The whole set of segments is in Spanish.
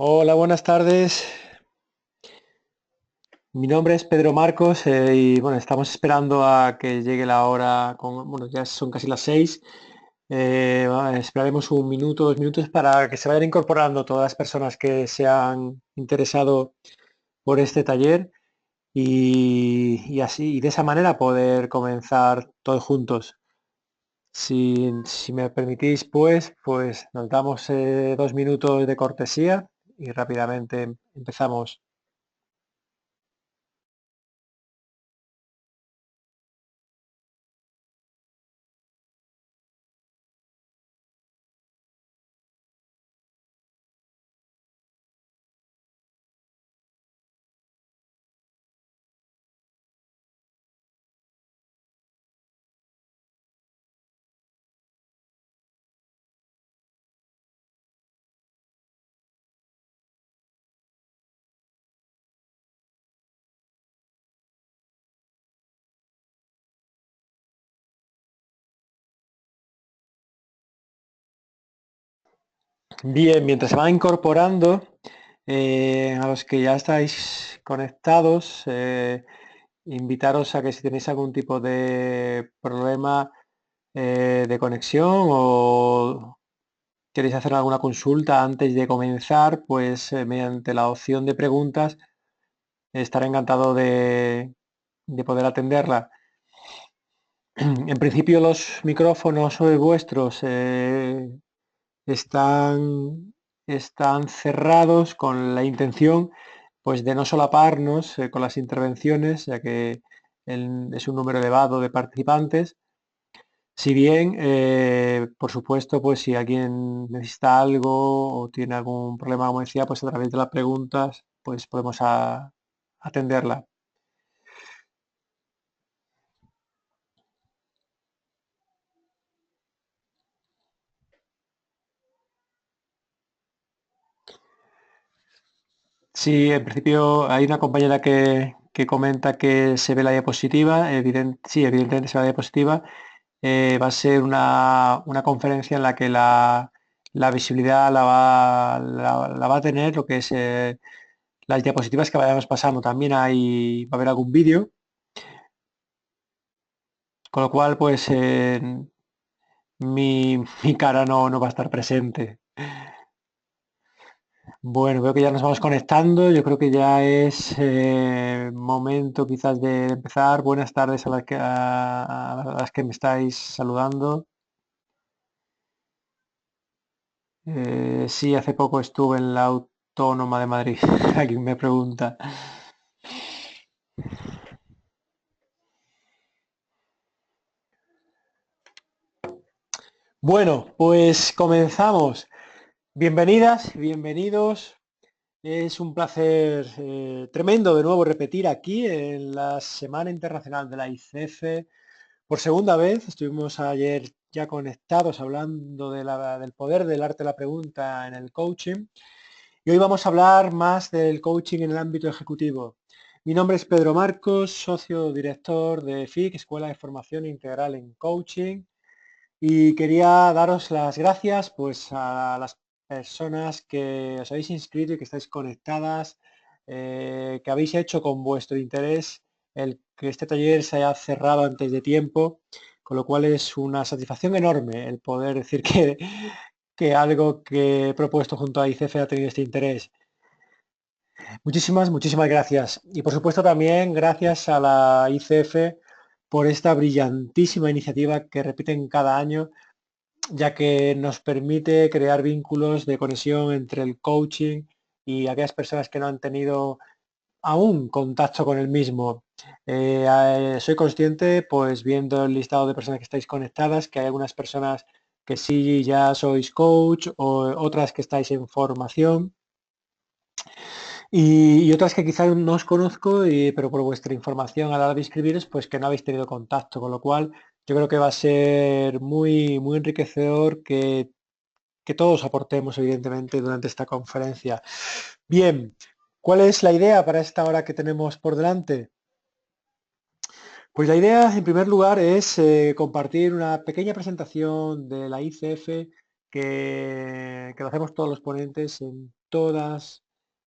Hola, buenas tardes. Mi nombre es Pedro Marcos y bueno, estamos esperando a que llegue la hora, bueno, ya son casi las 6. Esperaremos un minuto, 2 minutos para que se vayan incorporando todas las personas que se han interesado por este taller y así, y de esa manera poder comenzar todos juntos. Si me permitís, pues nos damos 2 minutos de cortesía y rápidamente empezamos. Bien, mientras se van incorporando, a los que ya estáis conectados, invitaros a que si tenéis algún tipo de problema de conexión o queréis hacer alguna consulta antes de comenzar, pues mediante la opción de preguntas estaré encantado de poder atenderla. En principio los micrófonos vuestros están, están cerrados con la intención pues de no solaparnos con las intervenciones, ya que es un número elevado de participantes. Si bien, por supuesto, pues si alguien necesita algo o tiene algún problema, como decía, pues a través de las preguntas, pues podemos atenderla. Sí, en principio hay una compañera que comenta que se ve la diapositiva, sí, evidentemente se ve la diapositiva. Va a ser una conferencia en la que la visibilidad la va a tener lo que es las diapositivas que vayamos pasando. También va a haber algún vídeo, con lo cual pues mi cara no va a estar presente. Bueno, veo que ya nos vamos conectando. Yo creo que ya es momento quizás de empezar. Buenas tardes a las que me estáis saludando. Sí, hace poco estuve en la Autónoma de Madrid. Alguien me pregunta. Bueno, pues comenzamos. Bienvenidas, bienvenidos. Es un placer tremendo de nuevo repetir aquí en la Semana Internacional de la ICF. Por segunda vez, estuvimos ayer ya conectados hablando del poder del arte de la pregunta en el coaching. Y hoy vamos a hablar más del coaching en el ámbito ejecutivo. Mi nombre es Pedro Marcos, socio director de FIC, Escuela de Formación Integral en Coaching, y quería daros las gracias pues a las personas que os habéis inscrito y que estáis conectadas, que habéis hecho con vuestro interés el que este taller se haya cerrado antes de tiempo, con lo cual es una satisfacción enorme el poder decir que algo que he propuesto junto a ICF ha tenido este interés. Muchísimas gracias. Y por supuesto también gracias a la ICF por esta brillantísima iniciativa que repiten cada año, ya que nos permite crear vínculos de conexión entre el coaching y aquellas personas que no han tenido aún contacto con el mismo. Soy consciente, pues viendo el listado de personas que estáis conectadas, que hay algunas personas que sí ya sois coach o otras que estáis en formación. Y otras que quizás no os conozco, pero por vuestra información a la hora de inscribiros, pues que no habéis tenido contacto, con lo cual yo creo que va a ser muy enriquecedor que todos aportemos, evidentemente, durante esta conferencia. Bien, ¿cuál es la idea para esta hora que tenemos por delante? Pues la idea, en primer lugar, es compartir una pequeña presentación de la ICF que lo hacemos todos los ponentes en todas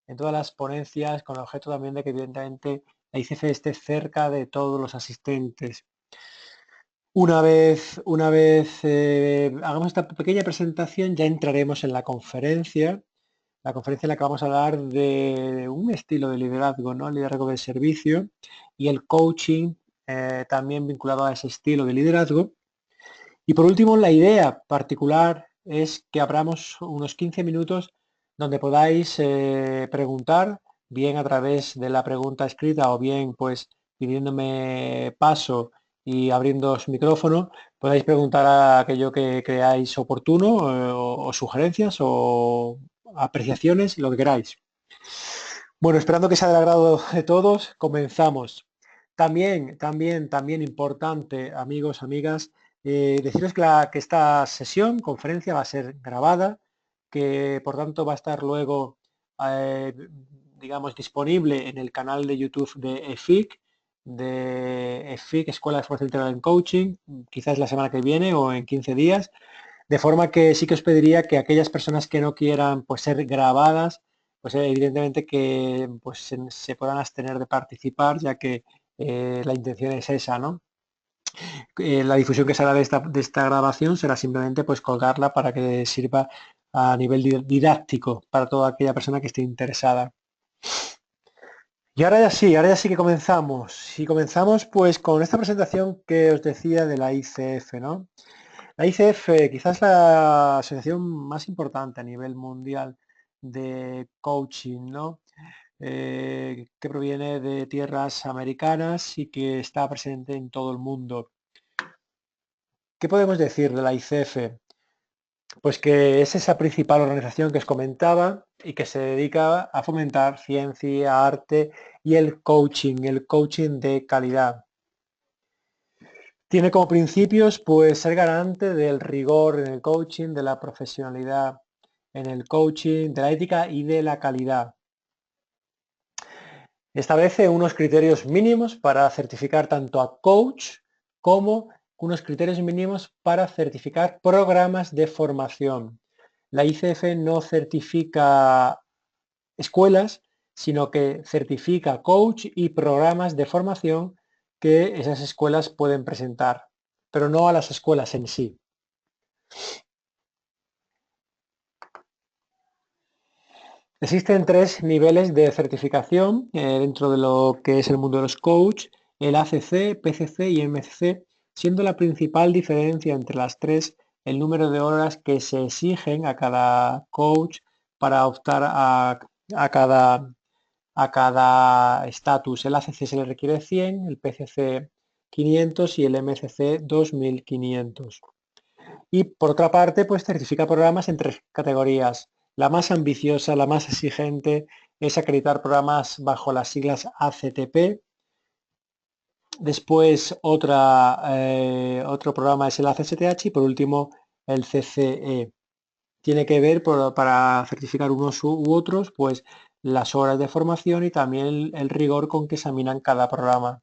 las ponencias, con el objeto también de que evidentemente la ICF esté cerca de todos los asistentes. Una vez hagamos esta pequeña presentación, ya entraremos en la conferencia en la que vamos a hablar de un estilo de liderazgo, ¿no? El liderazgo del servicio y el coaching también vinculado a ese estilo de liderazgo. Y por último, la idea particular es que abramos unos 15 minutos donde podáis preguntar, bien a través de la pregunta escrita o bien pues pidiéndome paso y abriendo micrófono, podáis preguntar a aquello que creáis oportuno o sugerencias o apreciaciones, lo que queráis. Bueno, esperando que sea del agrado de todos, comenzamos. También importante, amigos, amigas, deciros que esta sesión, conferencia, va a ser grabada, que por tanto va a estar luego, digamos, disponible en el canal de YouTube de EFIC, Escuela de Formación Integral en Coaching, quizás la semana que viene o en 15 días, de forma que sí que os pediría que aquellas personas que no quieran pues, ser grabadas, pues evidentemente que pues, se puedan abstener de participar, ya que la intención es esa, ¿no? La difusión que se hará de esta grabación será simplemente pues colgarla para que sirva a nivel didáctico para toda aquella persona que esté interesada. Y ahora ya sí que comenzamos. Y comenzamos pues con esta presentación que os decía de la ICF, ¿no? La ICF quizás la asociación más importante a nivel mundial de coaching, ¿no? Que proviene de tierras americanas y que está presente en todo el mundo. ¿Qué podemos decir de la ICF? Pues que es esa principal organización que os comentaba y que se dedica a fomentar ciencia, arte y el coaching de calidad. Tiene como principios pues ser garante del rigor en el coaching, de la profesionalidad en el coaching, de la ética y de la calidad. Establece unos criterios mínimos para certificar tanto a coach como unos criterios mínimos para certificar programas de formación. La ICF no certifica escuelas, sino que certifica coach y programas de formación que esas escuelas pueden presentar, pero no a las escuelas en sí. Existen 3 niveles de certificación dentro de lo que es el mundo de los coach, el ACC, PCC y MCC, siendo la principal diferencia entre las 3 el número de horas que se exigen a cada coach para optar a cada estatus. El ACC se le requiere 100, el PCC 500 y el MCC 2500. Y por otra parte, pues certifica programas en 3 categorías. La más ambiciosa, la más exigente, es acreditar programas bajo las siglas ACTP. Después otro programa es el ACSTH y por último el CCE. Tiene que ver para certificar unos u otros, pues las horas de formación y también el rigor con que examinan cada programa.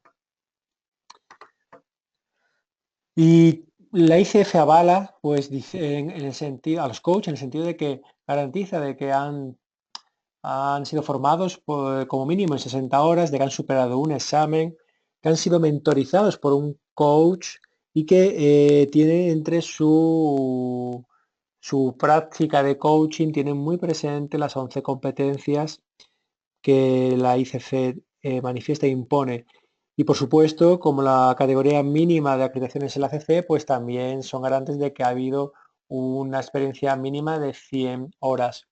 Y la ICF avala, pues dice en el sentido, a los coaches, en el sentido de que garantiza de que han sido formados como mínimo en 60 horas, de que han superado un examen, que han sido mentorizados por un coach y que tienen entre su práctica de coaching, tienen muy presente las 11 competencias que la ICF manifiesta e impone. Y por supuesto, como la categoría mínima de acreditación es el ACC, pues también son garantes de que ha habido una experiencia mínima de 100 horas.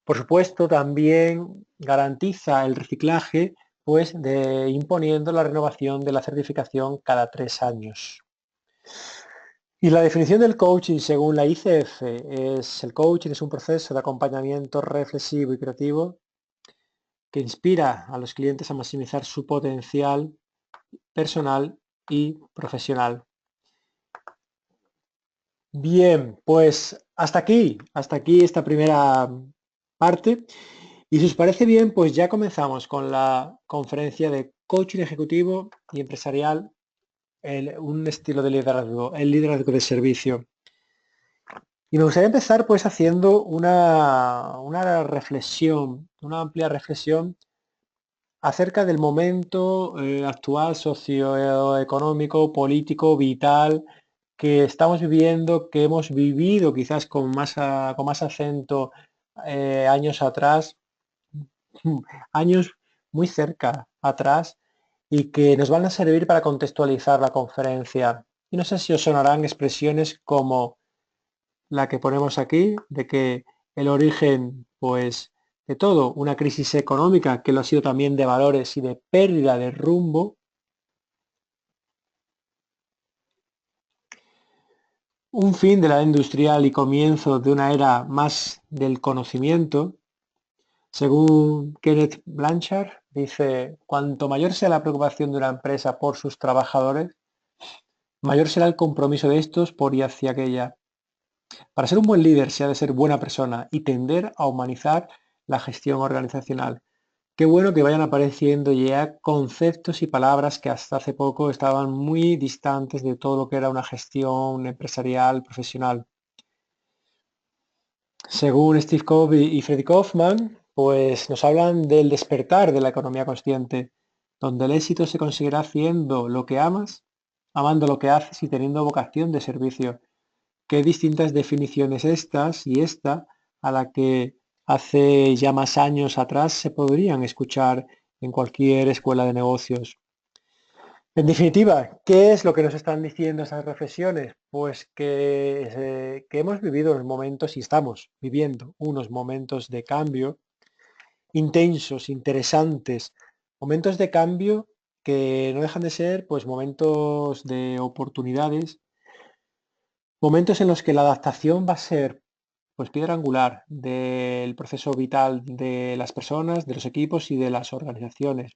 Por supuesto, también garantiza el reciclaje, pues imponiendo la renovación de la certificación cada 3 años. Y la definición del coaching según la ICF el coaching es un proceso de acompañamiento reflexivo y creativo que inspira a los clientes a maximizar su potencial personal y profesional. Bien, pues hasta aquí esta primera parte. Y si os parece bien, pues ya comenzamos con la conferencia de coaching ejecutivo y empresarial, un estilo de liderazgo, el liderazgo de servicio. Y me gustaría empezar pues haciendo una reflexión, una amplia reflexión acerca del momento actual socioeconómico, político, vital que estamos viviendo, que hemos vivido quizás con más acento años atrás, años muy cerca atrás, y que nos van a servir para contextualizar la conferencia. Y no sé si os sonarán expresiones como la que ponemos aquí, de que el origen, pues, de todo, una crisis económica, que lo ha sido también de valores y de pérdida de rumbo, un fin de la era industrial y comienzo de una era más del conocimiento. Según Kenneth Blanchard, dice, cuanto mayor sea la preocupación de una empresa por sus trabajadores, mayor será el compromiso de estos por y hacia aquella. Para ser un buen líder se ha de ser buena persona y tender a humanizar la gestión organizacional. Qué bueno que vayan apareciendo ya conceptos y palabras que hasta hace poco estaban muy distantes de todo lo que era una gestión empresarial, profesional. Según Steve Covey y Freddy Kaufman, pues nos hablan del despertar de la economía consciente, donde el éxito se conseguirá haciendo lo que amas, amando lo que haces y teniendo vocación de servicio. Qué distintas definiciones estas y esta a la que hace ya más años atrás se podrían escuchar en cualquier escuela de negocios. En definitiva, ¿qué es lo que nos están diciendo esas reflexiones? Pues que hemos vivido unos momentos y estamos viviendo unos momentos de cambio intensos, interesantes, momentos de cambio que no dejan de ser pues momentos de oportunidades, momentos en los que la adaptación va a ser pues piedra angular del proceso vital de las personas, de los equipos y de las organizaciones.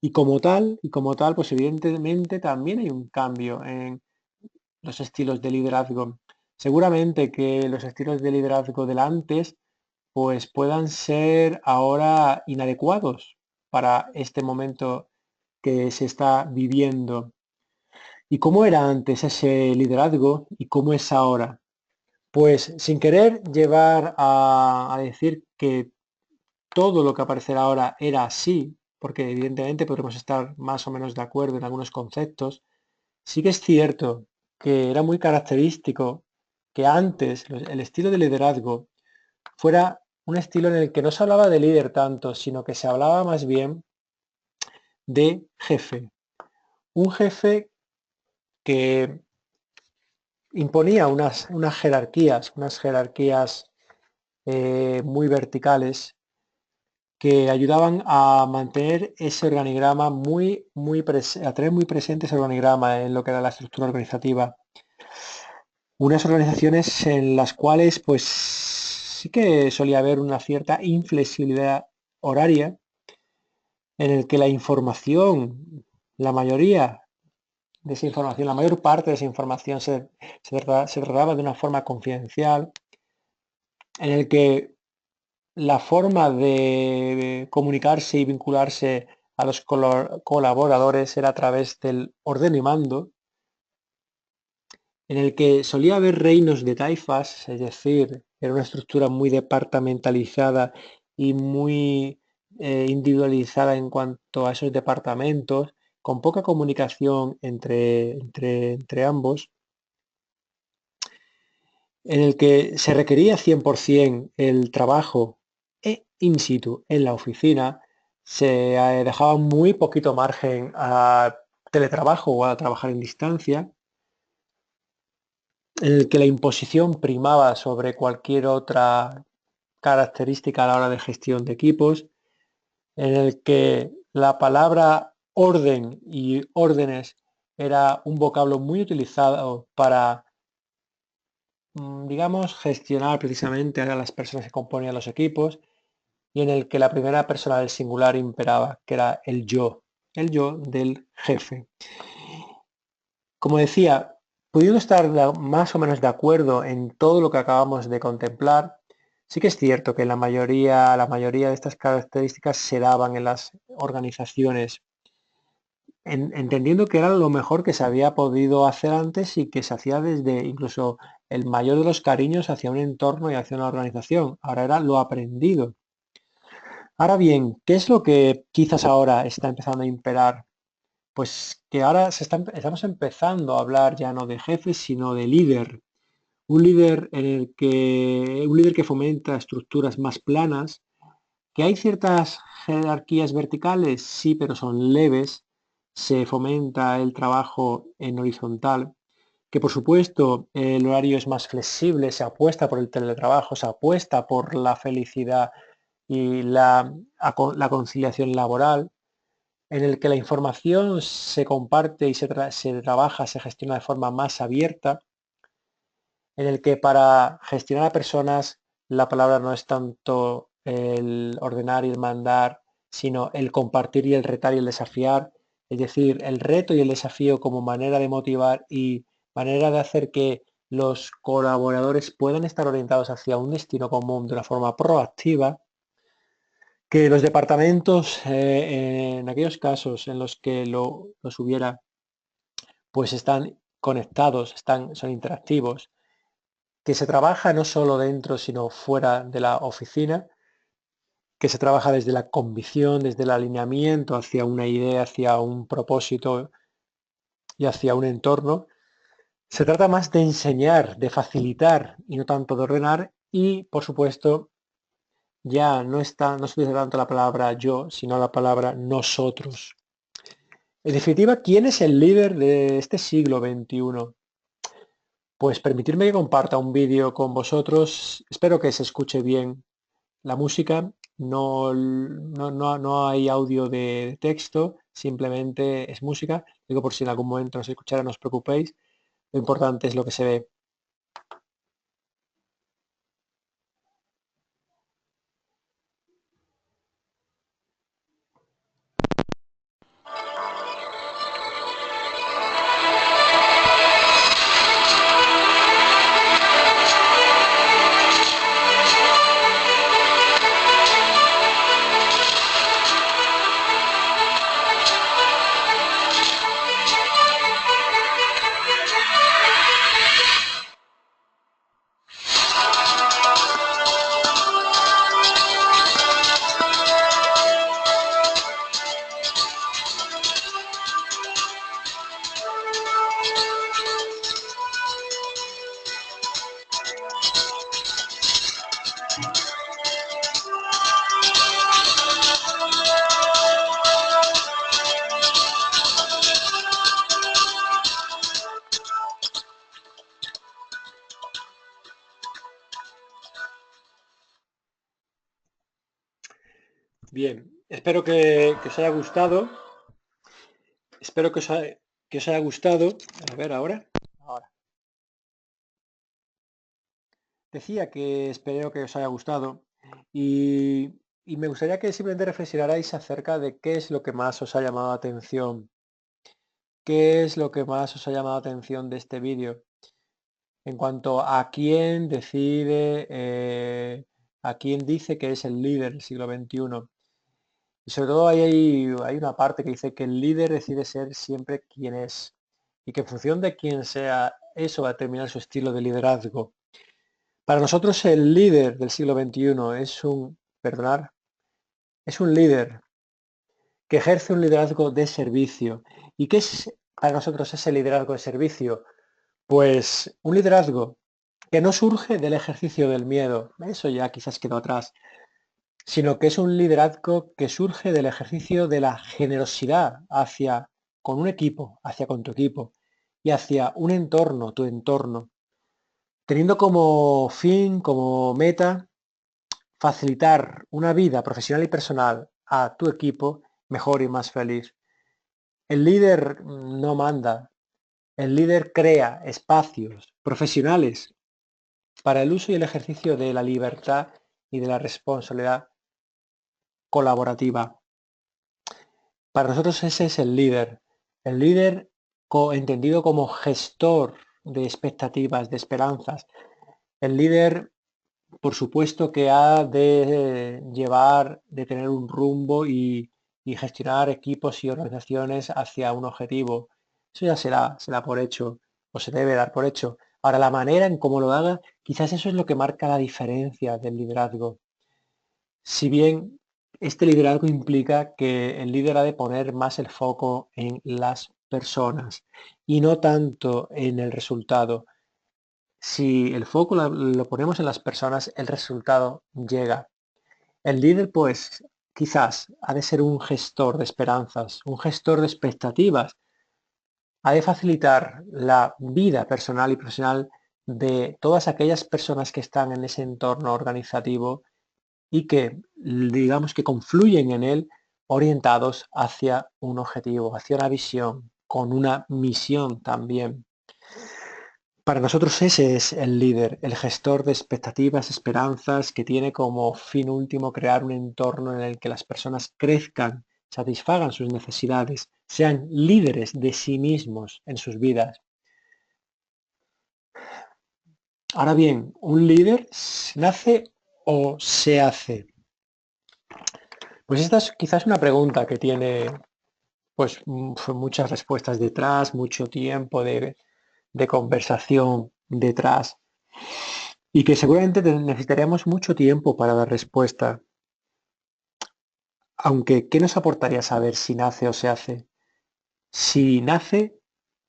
Pues evidentemente también hay un cambio en los estilos de liderazgo. Seguramente que los estilos de liderazgo del antes pues puedan ser ahora inadecuados para este momento que se está viviendo. ¿Y cómo era antes ese liderazgo y cómo es ahora? Pues sin querer llevar a decir que todo lo que aparecerá ahora era así, porque evidentemente podremos estar más o menos de acuerdo en algunos conceptos, sí que es cierto que era muy característico que antes el estilo de liderazgo fuera un estilo en el que no se hablaba de líder tanto, sino que se hablaba más bien de jefe. Un jefe que imponía unas jerarquías muy verticales que ayudaban a mantener ese organigrama a tener muy presente ese organigrama en lo que era la estructura organizativa. Unas organizaciones en las cuales pues sí que solía haber una cierta inflexibilidad horaria en el que la información, la mayoría de esa información, la mayor parte de esa información se trataba de una forma confidencial, en el que la forma de comunicarse y vincularse a los colaboradores era a través del orden y mando, en el que solía haber reinos de taifas, es decir, era una estructura muy departamentalizada y muy individualizada en cuanto a esos departamentos, con poca comunicación entre ambos, en el que se requería 100% el trabajo in situ en la oficina, se dejaba muy poquito margen a teletrabajo o a trabajar en distancia, en el que la imposición primaba sobre cualquier otra característica a la hora de gestión de equipos, en el que la palabra orden y órdenes era un vocablo muy utilizado para, digamos, gestionar precisamente a las personas que componían los equipos, y en el que la primera persona del singular imperaba, que era el yo del jefe. Como decía, pudiendo estar más o menos de acuerdo en todo lo que acabamos de contemplar, sí que es cierto que la mayoría de estas características se daban en las organizaciones, entendiendo que era lo mejor que se había podido hacer antes y que se hacía desde incluso el mayor de los cariños hacia un entorno y hacia una organización. Ahora era lo aprendido. Ahora bien, ¿qué es lo que quizás ahora está empezando a imperar? Pues que ahora estamos empezando a hablar ya no de jefe, sino de líder. Un líder que fomenta estructuras más planas, que hay ciertas jerarquías verticales, sí, pero son leves. Se fomenta el trabajo en horizontal, que por supuesto el horario es más flexible, se apuesta por el teletrabajo, se apuesta por la felicidad y la conciliación laboral, en el que la información se comparte y se trabaja, se gestiona de forma más abierta, en el que para gestionar a personas la palabra no es tanto el ordenar y el mandar, sino el compartir y el retar y el desafiar, es decir, el reto y el desafío como manera de motivar y manera de hacer que los colaboradores puedan estar orientados hacia un destino común de una forma proactiva, que los departamentos, en aquellos casos en los que los hubiera, pues están conectados, son interactivos, que se trabaja no solo dentro, sino fuera de la oficina, que se trabaja desde la convicción, desde el alineamiento hacia una idea, hacia un propósito y hacia un entorno. Se trata más de enseñar, de facilitar y no tanto de ordenar. Y, por supuesto, ya no se utiliza tanto la palabra yo, sino la palabra nosotros. En definitiva, ¿quién es el líder de este siglo XXI? Pues permitirme que comparta un vídeo con vosotros. Espero que se escuche bien la música. No hay audio de texto, simplemente es música. Digo por si en algún momento no se escuchara, no os preocupéis. Lo importante es lo que se ve. Bien, espero que os haya gustado. Espero que os haya gustado. A ver, ahora. Ahora. Decía que espero que os haya gustado y me gustaría que simplemente reflexionarais acerca de qué es lo que más os ha llamado la atención. ¿Qué es lo que más os ha llamado la atención de este vídeo? En cuanto a quién decide, a quién dice que es el líder del siglo XXI. Y sobre todo hay una parte que dice que el líder decide ser siempre quien es y que en función de quién sea, eso va a determinar su estilo de liderazgo. Para nosotros el líder del siglo XXI es un líder que ejerce un liderazgo de servicio. ¿Y qué es para nosotros ese liderazgo de servicio? Pues un liderazgo que no surge del ejercicio del miedo, eso ya quizás quedó atrás, sino que es un liderazgo que surge del ejercicio de la generosidad hacia con un equipo, hacia con tu equipo y hacia un entorno, tu entorno, teniendo como fin, como meta, facilitar una vida profesional y personal a tu equipo mejor y más feliz. El líder no manda, el líder crea espacios profesionales para el uso y el ejercicio de la libertad y de la responsabilidad colaborativa. Para nosotros ese es el líder entendido como gestor de expectativas, de esperanzas, el líder, por supuesto, que ha de llevar, de tener un rumbo y gestionar equipos y organizaciones hacia un objetivo. Eso ya será por hecho, o se debe dar por hecho. Ahora, la manera en cómo lo haga, quizás eso es lo que marca la diferencia del liderazgo. Si bien este liderazgo implica que el líder ha de poner más el foco en las personas y no tanto en el resultado. Si el foco lo ponemos en las personas, el resultado llega. El líder, pues, quizás ha de ser un gestor de esperanzas, un gestor de expectativas, ha de facilitar la vida personal y profesional de todas aquellas personas que están en ese entorno organizativo y que, digamos, que confluyen en él orientados hacia un objetivo, hacia una visión, con una misión también. Para nosotros ese es el líder, el gestor de expectativas, esperanzas, que tiene como fin último crear un entorno en el que las personas crezcan, satisfagan sus necesidades, sean líderes de sí mismos en sus vidas. Ahora bien, ¿un líder nace o se hace? Pues esta es quizás una pregunta que tiene pues muchas respuestas detrás, mucho tiempo de conversación detrás y que seguramente necesitaríamos mucho tiempo para dar respuesta. Aunque, ¿qué nos aportaría saber si nace o se hace? Si nace,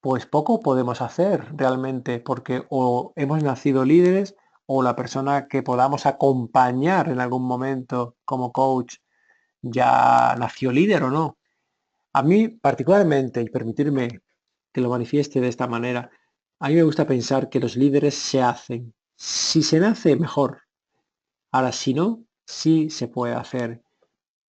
pues poco podemos hacer realmente, porque o hemos nacido líderes o la persona que podamos acompañar en algún momento como coach ya nació líder o no. A mí particularmente, y permitirme que lo manifieste de esta manera, a mí me gusta pensar que los líderes se hacen. Si se nace, mejor. Ahora, si no, sí se puede hacer.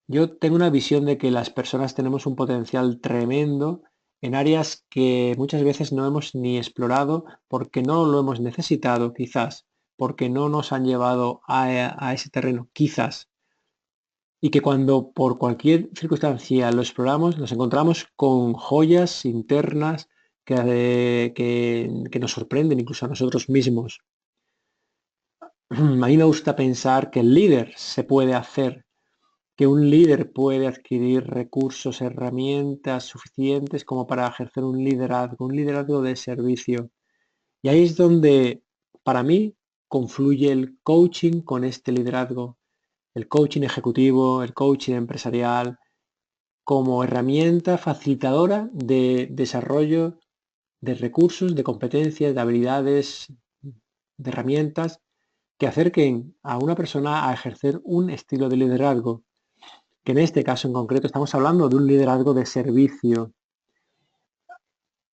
Yo tengo una visión de que las personas tenemos un potencial tremendo en áreas que muchas veces no hemos ni explorado porque no lo hemos necesitado, quizás, porque no nos han llevado a ese terreno, quizás. Y que cuando por cualquier circunstancia lo exploramos, nos encontramos con joyas internas que nos sorprenden incluso a nosotros mismos. A mí me gusta pensar que el líder se puede hacer, que un líder puede adquirir recursos, herramientas suficientes como para ejercer un liderazgo de servicio. Y ahí es donde, para mí, confluye el coaching con este liderazgo, el coaching ejecutivo, el coaching empresarial, como herramienta facilitadora de desarrollo de recursos, de competencias, de habilidades, de herramientas que acerquen a una persona a ejercer un estilo de liderazgo, que en este caso en concreto estamos hablando de un liderazgo de servicio.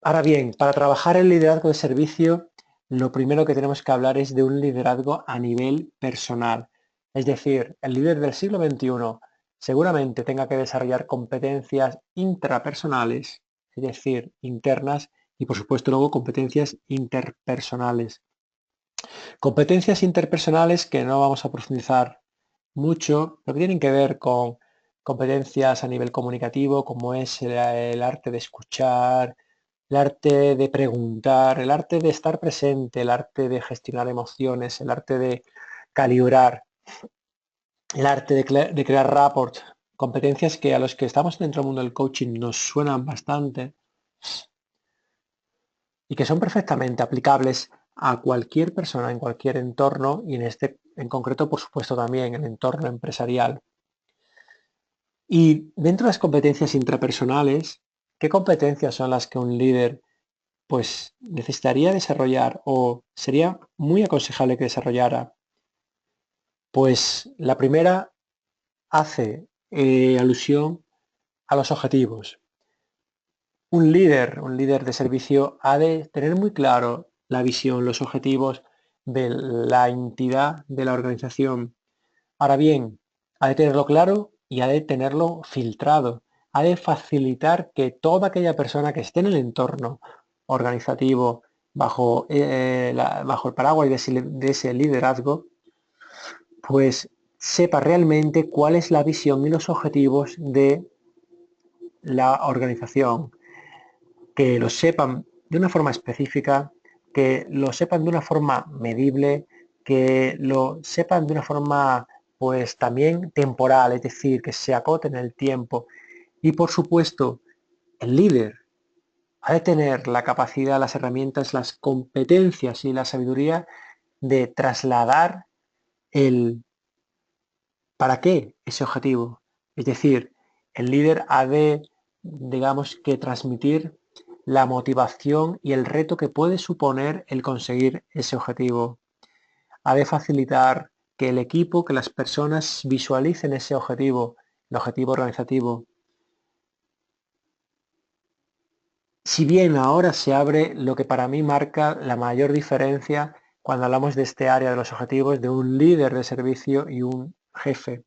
Ahora bien, para trabajar el liderazgo de servicio, lo primero que tenemos que hablar es de un liderazgo a nivel personal. Es decir, el líder del siglo XXI seguramente tenga que desarrollar competencias intrapersonales, es decir, internas, y por supuesto luego competencias interpersonales. Competencias interpersonales que no vamos a profundizar mucho, pero que tienen que ver con competencias a nivel comunicativo, como es el arte de escuchar, el arte de preguntar, el arte de estar presente, el arte de gestionar emociones, el arte de calibrar, el arte de crear rapport, competencias que a los que estamos dentro del mundo del coaching nos suenan bastante y que son perfectamente aplicables a cualquier persona en cualquier entorno y en este en concreto, por supuesto, también en el entorno empresarial. Y dentro de las competencias intrapersonales, ¿qué competencias son las que un líder pues necesitaría desarrollar o sería muy aconsejable que desarrollara? Pues la primera hace alusión a los objetivos. Un líder de servicio, ha de tener muy claro la visión, los objetivos de la entidad de la organización. Ahora bien, ha de tenerlo claro y ha de tenerlo filtrado. Ha de facilitar que toda aquella persona que esté en el entorno organizativo bajo el paraguas de ese liderazgo, pues sepa realmente cuál es la visión y los objetivos de la organización, que lo sepan de una forma específica, que lo sepan de una forma medible, que lo sepan de una forma pues también temporal, es decir, que se acoten el tiempo. Y por supuesto, el líder, ha de tener la capacidad, las herramientas, las competencias y la sabiduría de trasladar el para qué ese objetivo. Es decir, el líder ha de, digamos, que transmitir la motivación y el reto que puede suponer el conseguir ese objetivo. Ha de facilitar que el equipo, que las personas visualicen ese objetivo, el objetivo organizativo. Si bien ahora se abre lo que para mí marca la mayor diferencia cuando hablamos de este área de los objetivos de un líder de servicio y un jefe,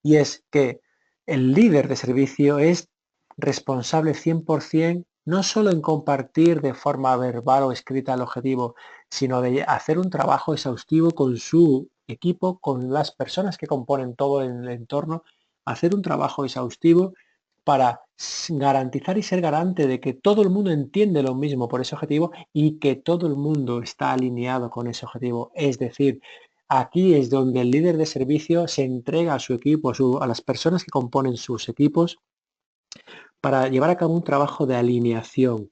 y es que el líder de servicio es responsable 100% no solo en compartir de forma verbal o escrita el objetivo, sino de hacer un trabajo exhaustivo con su equipo, con las personas que componen todo el entorno, hacer un trabajo exhaustivo para garantizar y ser garante de que todo el mundo entiende lo mismo por ese objetivo y que todo el mundo está alineado con ese objetivo. Es decir, aquí es donde el líder de servicio se entrega a su equipo, a las personas que componen sus equipos, para llevar a cabo un trabajo de alineación.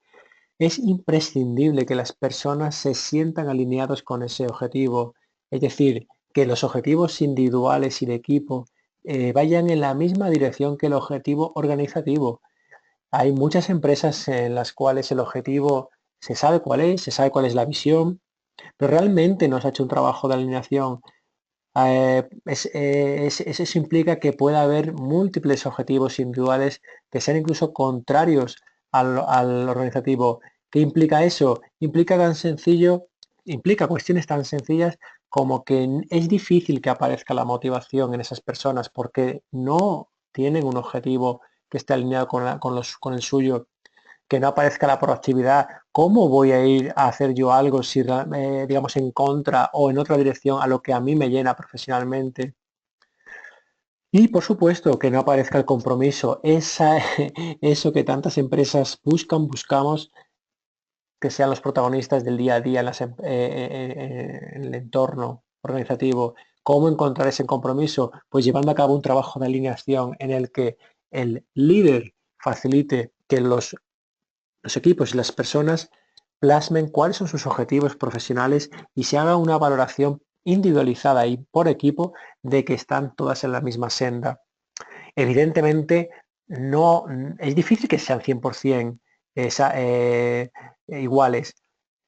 Es imprescindible que las personas se sientan alineados con ese objetivo, es decir, que los objetivos individuales y de equipo vayan en la misma dirección que el objetivo organizativo. Hay muchas empresas en las cuales el objetivo se sabe cuál es, se sabe cuál es la visión, pero realmente no se ha hecho un trabajo de alineación. Eso implica que pueda haber múltiples objetivos individuales que sean incluso contrarios al organizativo. ¿Qué implica eso? Implica cuestiones tan sencillas como que es difícil que aparezca la motivación en esas personas porque no tienen un objetivo que esté alineado con el suyo, que no aparezca la proactividad. ¿Cómo voy a ir a hacer yo algo si, digamos, en contra o en otra dirección a lo que a mí me llena profesionalmente? Y por supuesto que no aparezca el compromiso, eso que tantas empresas buscamos que sean los protagonistas del día a día en el entorno organizativo. ¿Cómo encontrar ese compromiso? Pues llevando a cabo un trabajo de alineación en el que el líder facilite que los equipos y las personas plasmen cuáles son sus objetivos profesionales y se haga una valoración individualizada y por equipo de que están todas en la misma senda. Evidentemente, no es difícil que sean 100% iguales.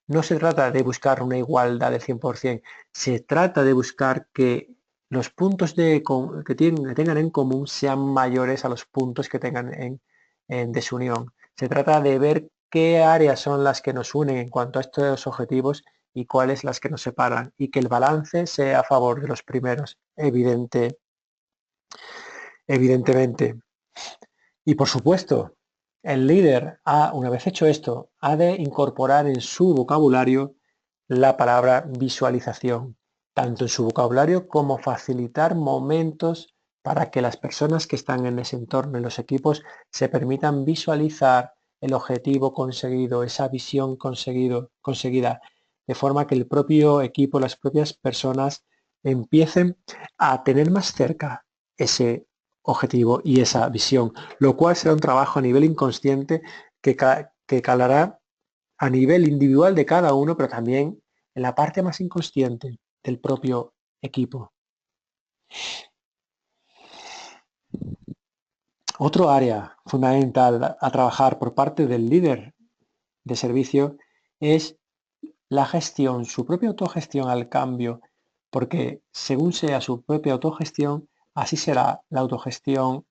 No se trata de buscar una igualdad del 100%, se trata de buscar que los puntos que tengan en común sean mayores a los puntos que tengan en desunión. Se trata de ver qué áreas son las que nos unen en cuanto a estos objetivos y cuáles las que nos separan y que el balance sea a favor de los primeros, evidentemente. Y por supuesto, el líder, una vez hecho esto, ha de incorporar en su vocabulario la palabra visualización, tanto en su vocabulario como facilitar momentos para que las personas que están en ese entorno, en los equipos, se permitan visualizar el objetivo conseguido, esa visión conseguida, de forma que el propio equipo, las propias personas empiecen a tener más cerca ese objetivo y esa visión, lo cual será un trabajo a nivel inconsciente que calará a nivel individual de cada uno, pero también en la parte más inconsciente del propio equipo. Otro área fundamental a trabajar por parte del líder de servicio es la gestión, su propia autogestión al cambio, porque según sea su propia autogestión, así será la autogestión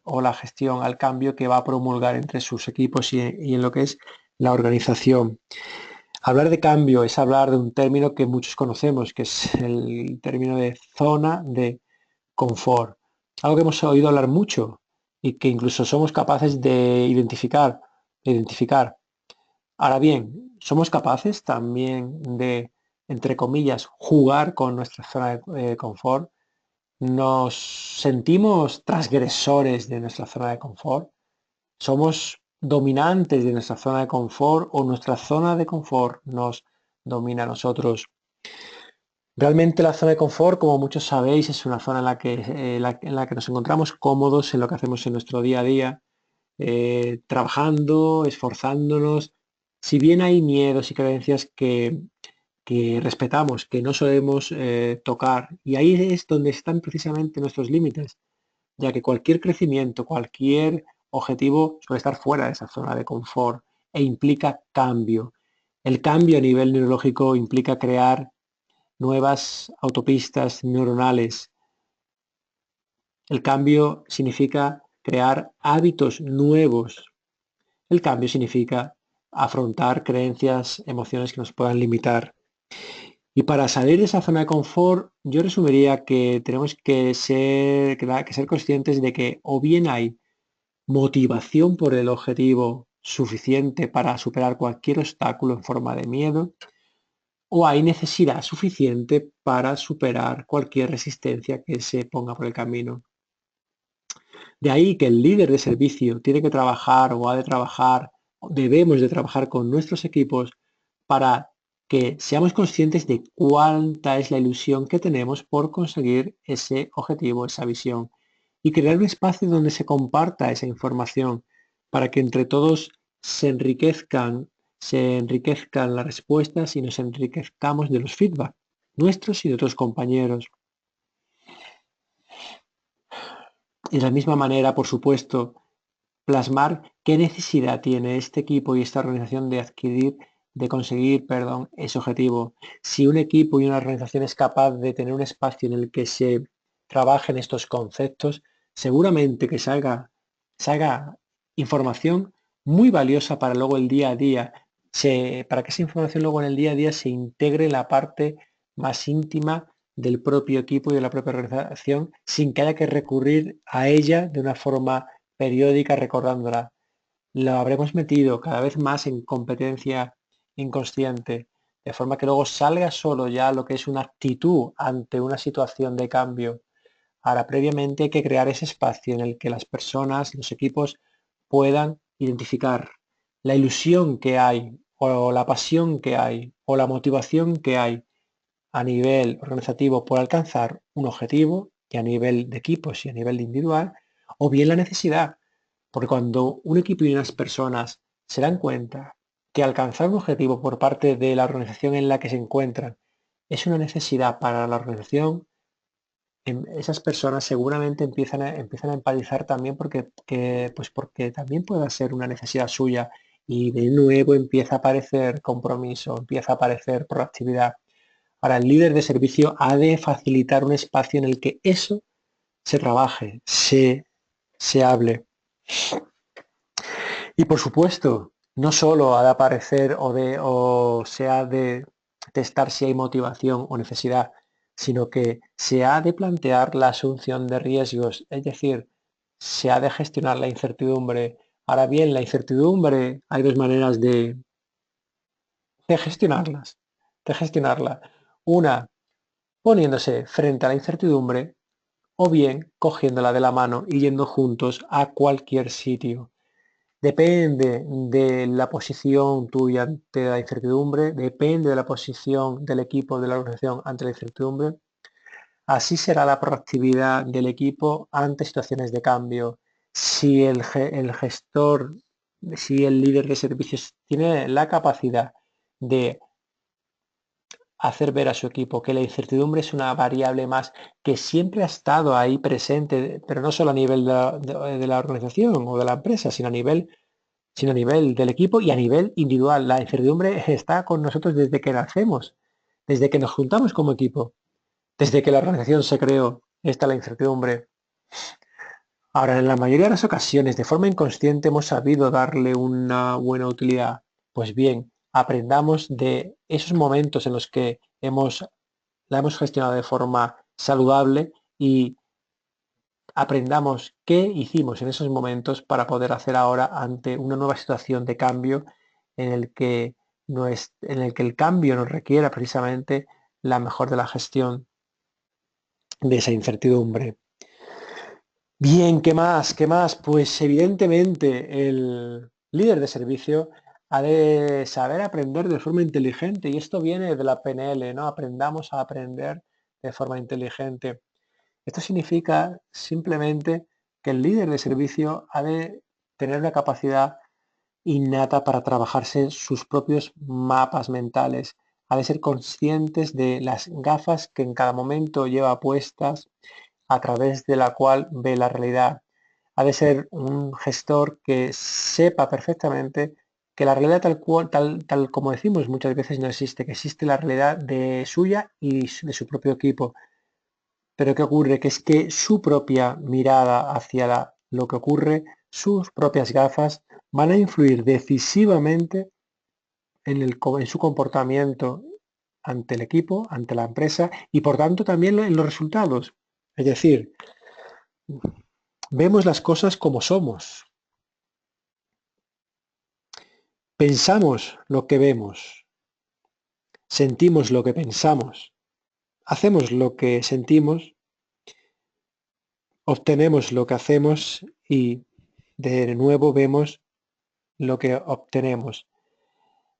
o la gestión al cambio que va a promulgar entre sus equipos y en lo que es la organización. Hablar de cambio es hablar de un término que muchos conocemos, que es el término de zona de confort. Algo que hemos oído hablar mucho y que incluso somos capaces de identificar. Ahora bien, somos capaces también de, entre comillas, jugar con nuestra zona de confort. Nos sentimos transgresores de nuestra zona de confort. Somos dominantes de nuestra zona de confort o nuestra zona de confort nos domina a nosotros. Realmente la zona de confort, como muchos sabéis, es una zona en la que nos encontramos cómodos en lo que hacemos en nuestro día a día, trabajando, esforzándonos. Si bien hay miedos y creencias que respetamos, que no solemos tocar, y ahí es donde están precisamente nuestros límites, ya que cualquier crecimiento, cualquier objetivo suele estar fuera de esa zona de confort e implica cambio. El cambio a nivel neurológico implica crear nuevas autopistas neuronales. El cambio significa crear hábitos nuevos. El cambio significa afrontar creencias, emociones que nos puedan limitar. Y para salir de esa zona de confort, yo resumiría que tenemos que ser conscientes de que o bien hay motivación por el objetivo suficiente para superar cualquier obstáculo en forma de miedo, o hay necesidad suficiente para superar cualquier resistencia que se ponga por el camino. De ahí que el líder de servicio tiene que trabajar o ha de trabajar, debemos de trabajar con nuestros equipos para que seamos conscientes de cuánta es la ilusión que tenemos por conseguir ese objetivo, esa visión, y crear un espacio donde se comparta esa información para que entre todos se enriquezcan las respuestas y nos enriquezcamos de los feedback nuestros y de otros compañeros. Y de la misma manera, por supuesto, plasmar qué necesidad tiene este equipo y esta organización de conseguir, perdón, ese objetivo. Si un equipo y una organización es capaz de tener un espacio en el que se trabajen estos conceptos, seguramente que salga información muy valiosa para luego el día a día, para que esa información luego en el día a día se integre en la parte más íntima del propio equipo y de la propia organización sin que haya que recurrir a ella de una forma periódica recordándola. Lo habremos metido cada vez más en competencia inconsciente, de forma que luego salga solo ya lo que es una actitud ante una situación de cambio. Ahora, previamente hay que crear ese espacio en el que las personas, los equipos puedan identificar la ilusión que hay, o la pasión que hay, o la motivación que hay a nivel organizativo por alcanzar un objetivo, y a nivel de equipos y a nivel individual, o bien la necesidad. Porque cuando un equipo y unas personas se dan cuenta que alcanzar un objetivo por parte de la organización en la que se encuentran es una necesidad para la organización, esas personas seguramente empiezan a empatizar también porque también puede ser una necesidad suya y de nuevo empieza a aparecer compromiso, empieza a aparecer proactividad. Ahora, el líder de servicio ha de facilitar un espacio en el que eso se trabaje, se hable. Y por supuesto, no solo ha de aparecer o se ha de testar si hay motivación o necesidad, sino que se ha de plantear la asunción de riesgos, es decir, se ha de gestionar la incertidumbre. Ahora bien, la incertidumbre hay dos maneras de gestionarlas, de gestionarla. Una, poniéndose frente a la incertidumbre o bien cogiéndola de la mano y yendo juntos a cualquier sitio. Depende de la posición tuya ante la incertidumbre, depende de la posición del equipo, de la organización ante la incertidumbre. Así será la proactividad del equipo ante situaciones de cambio. Si el gestor, si el líder de servicios tiene la capacidad de hacer ver a su equipo que la incertidumbre es una variable más que siempre ha estado ahí presente, pero no solo a nivel de la organización o de la empresa, sino a nivel del equipo y a nivel individual. La incertidumbre está con nosotros desde que nacemos, desde que nos juntamos como equipo, desde que la organización se creó. Está la incertidumbre. Ahora, en la mayoría de las ocasiones, de forma inconsciente, hemos sabido darle una buena utilidad. Pues bien, aprendamos de esos momentos en los que la hemos gestionado de forma saludable y aprendamos qué hicimos en esos momentos para poder hacer ahora ante una nueva situación de cambio en el que el cambio nos requiera precisamente la mejor de la gestión de esa incertidumbre. Bien, ¿qué más? ¿Qué más? Pues evidentemente el líder de servicio ha de saber aprender de forma inteligente y esto viene de la PNL, ¿no? Aprendamos a aprender de forma inteligente. Esto significa simplemente que el líder de servicio ha de tener una capacidad innata para trabajarse sus propios mapas mentales. Ha de ser conscientes de las gafas que en cada momento lleva puestas a través de la cual ve la realidad. Ha de ser un gestor que sepa perfectamente que la realidad tal como decimos muchas veces no existe, que existe la realidad de suya y de su propio equipo. Pero ¿qué ocurre? Que es que su propia mirada hacia lo que ocurre, sus propias gafas, van a influir decisivamente en su comportamiento ante el equipo, ante la empresa y por tanto también en los resultados. Es decir, vemos las cosas como somos, pensamos lo que vemos, sentimos lo que pensamos, hacemos lo que sentimos, obtenemos lo que hacemos y de nuevo vemos lo que obtenemos.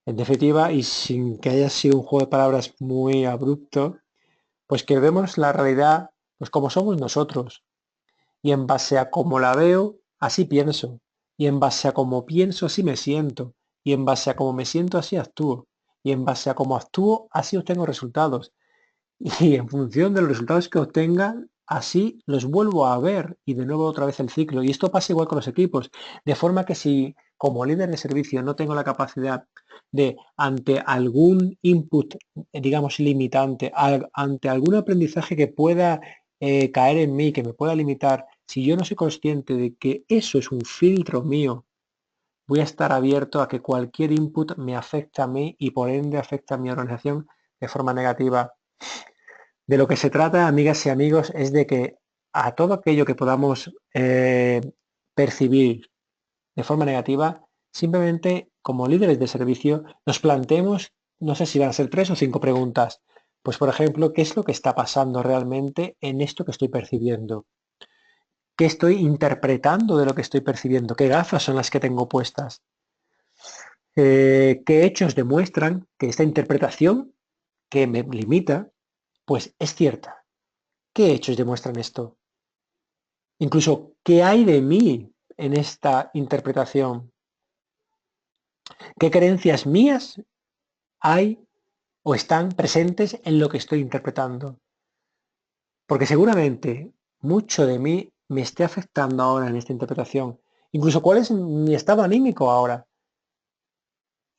En definitiva, y sin que haya sido un juego de palabras muy abrupto, pues que vemos la realidad pues como somos nosotros. Y en base a cómo la veo, así pienso. Y en base a cómo pienso, así me siento. Y en base a cómo me siento, así actúo. Y en base a cómo actúo, así obtengo resultados. Y en función de los resultados que obtenga, así los vuelvo a ver y de nuevo otra vez el ciclo. Y esto pasa igual con los equipos. De forma que si como líder de servicio no tengo la capacidad de, ante algún input, digamos, limitante, ante algún aprendizaje que pueda caer en mí, que me pueda limitar, si yo no soy consciente de que eso es un filtro mío, voy a estar abierto a que cualquier input me afecte a mí y por ende afecta a mi organización de forma negativa. De lo que se trata, amigas y amigos, es de que a todo aquello que podamos percibir de forma negativa, simplemente como líderes de servicio nos planteemos, no sé si van a ser 3 o 5 preguntas. Pues por ejemplo, ¿qué es lo que está pasando realmente en esto que estoy percibiendo? ¿Qué estoy interpretando de lo que estoy percibiendo? ¿Qué gafas son las que tengo puestas? ¿Qué hechos demuestran que esta interpretación que me limita, pues es cierta? ¿Qué hechos demuestran esto? Incluso, ¿qué hay de mí en esta interpretación? ¿Qué creencias mías hay o están presentes en lo que estoy interpretando? Porque seguramente mucho de mí me esté afectando ahora en esta interpretación. Incluso, ¿cuál es mi estado anímico ahora?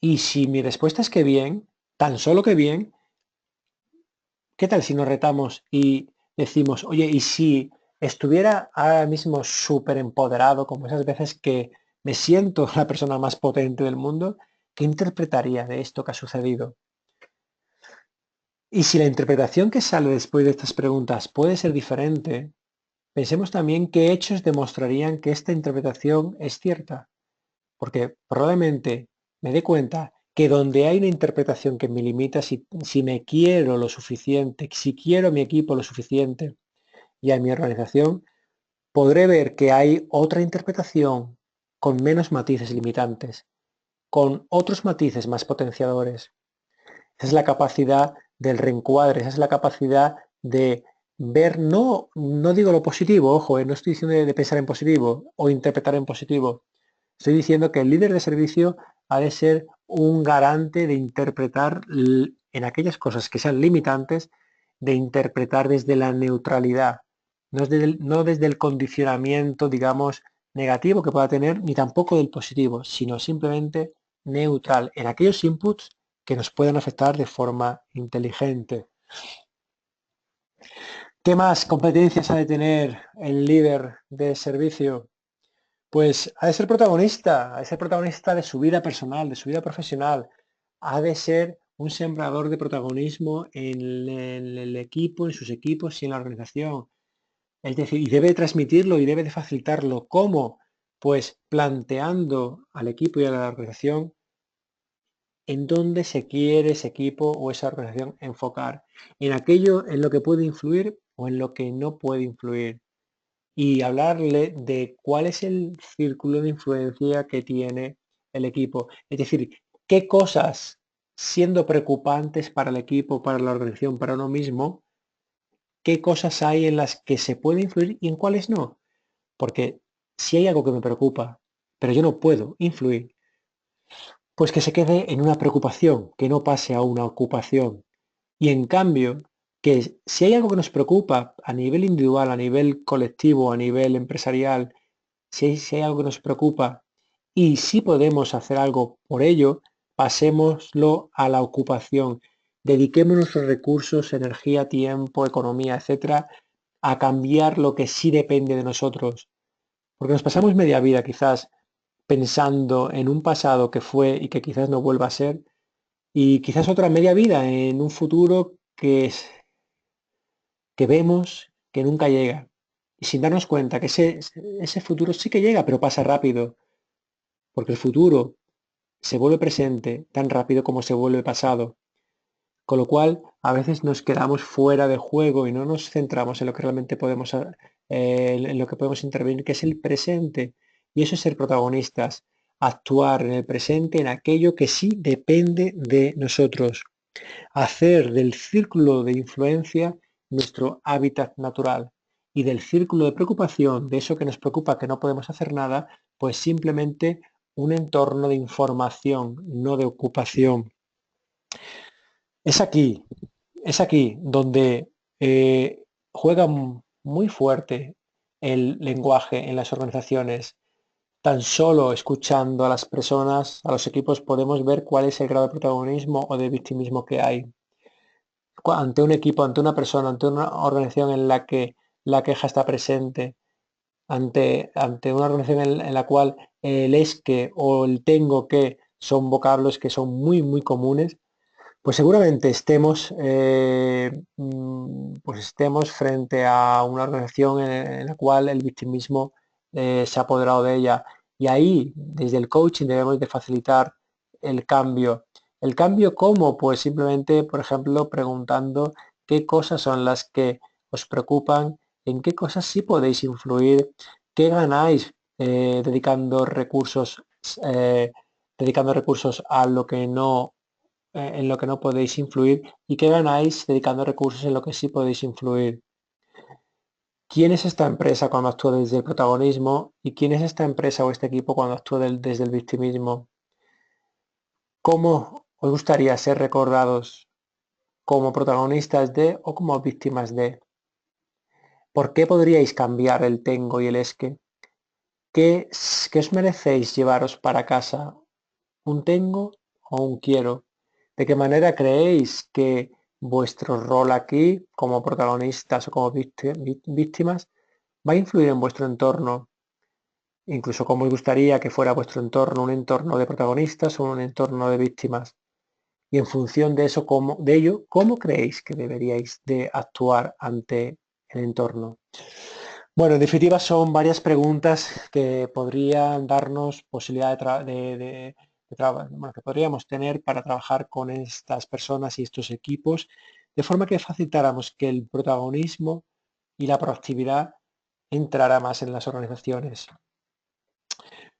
Y si mi respuesta es que bien, tan solo que bien, ¿qué tal si nos retamos y decimos, oye, y si estuviera ahora mismo súper empoderado, como esas veces que me siento la persona más potente del mundo, ¿qué interpretaría de esto que ha sucedido? Y si la interpretación que sale después de estas preguntas puede ser diferente, pensemos también qué hechos demostrarían que esta interpretación es cierta. Porque probablemente me dé cuenta que donde hay una interpretación que me limita, si me quiero lo suficiente, si quiero a mi equipo lo suficiente y a mi organización, podré ver que hay otra interpretación con menos matices limitantes, con otros matices más potenciadores. Esa es la capacidad del reencuadre, esa es la capacidad de ver, no digo lo positivo, ojo, no estoy diciendo de pensar en positivo o interpretar en positivo. Estoy diciendo que el líder de servicio ha de ser un garante de interpretar en aquellas cosas que sean limitantes, de interpretar desde la neutralidad, no desde el condicionamiento, digamos, negativo que pueda tener, ni tampoco del positivo, sino simplemente neutral en aquellos inputs que nos puedan afectar de forma inteligente. ¿Qué más competencias ha de tener el líder de servicio? Pues ha de ser protagonista de su vida personal, de su vida profesional. Ha de ser un sembrador de protagonismo en el equipo, en sus equipos y en la organización. Es decir, y debe transmitirlo y debe de facilitarlo. ¿Cómo? Pues planteando al equipo y a la organización en dónde se quiere ese equipo o esa organización enfocar. En aquello en lo que puede influir o en lo que no puede influir y hablarle de cuál es el círculo de influencia que tiene el equipo. Es decir, qué cosas, siendo preocupantes para el equipo, para la organización, para uno mismo, qué cosas hay en las que se puede influir y en cuáles no. Porque si hay algo que me preocupa, pero yo no puedo influir, pues que se quede en una preocupación, que no pase a una ocupación. Y en cambio, que si hay algo que nos preocupa a nivel individual, a nivel colectivo, a nivel empresarial, si hay algo que nos preocupa y si podemos hacer algo por ello, pasémoslo a la ocupación. Dediquemos nuestros recursos, energía, tiempo, economía, etcétera, a cambiar lo que sí depende de nosotros. Porque nos pasamos media vida quizás pensando en un pasado que fue y que quizás no vuelva a ser, y quizás otra media vida en un futuro que vemos que nunca llega. Y sin darnos cuenta que ese futuro sí que llega, pero pasa rápido, porque el futuro se vuelve presente tan rápido como se vuelve pasado. Con lo cual, a veces nos quedamos fuera de juego y no nos centramos en lo que realmente podemos, en lo que podemos intervenir, que es el presente. Y eso es ser protagonistas, actuar en el presente, en aquello que sí depende de nosotros. Hacer del círculo de influencia nuestro hábitat natural y del círculo de preocupación, de eso que nos preocupa que no podemos hacer nada, pues simplemente un entorno de información, no de ocupación. Es aquí, es aquí donde juega muy fuerte el lenguaje en las organizaciones. Tan solo escuchando a las personas, a los equipos, podemos ver cuál es el grado de protagonismo o de victimismo que hay. Ante un equipo, ante una persona, ante una organización en la que la queja está presente, ante una organización en la cual el es que o el tengo que son vocablos que son muy comunes, pues seguramente pues estemos frente a una organización en la cual el victimismo se ha apoderado de ella. Y ahí, desde el coaching, debemos de facilitar el cambio. ¿El cambio cómo? Pues simplemente, por ejemplo, preguntando qué cosas son las que os preocupan, en qué cosas sí podéis influir, qué ganáis eh, dedicando recursos a lo que no en lo que no podéis influir y qué ganáis dedicando recursos en lo que sí podéis influir. ¿Quién es esta empresa cuando actúa desde el protagonismo y quién es esta empresa o este equipo cuando actúa desde el victimismo? ¿Cómo os gustaría ser recordados como protagonistas de o como víctimas de? ¿Por qué podríais cambiar el tengo y el es que? ¿Qué os merecéis llevaros para casa? ¿Un tengo o un quiero? ¿De qué manera creéis que vuestro rol aquí, como protagonistas o como víctimas, va a influir en vuestro entorno? Incluso cómo os gustaría que fuera vuestro entorno, un entorno de protagonistas o un entorno de víctimas. Y en función de eso, de ello, ¿cómo creéis que deberíais de actuar ante el entorno? Bueno, en definitiva son varias preguntas que podrían darnos posibilidad bueno, que podríamos tener para trabajar con estas personas y estos equipos, de forma que facilitáramos que el protagonismo y la proactividad entrara más en las organizaciones.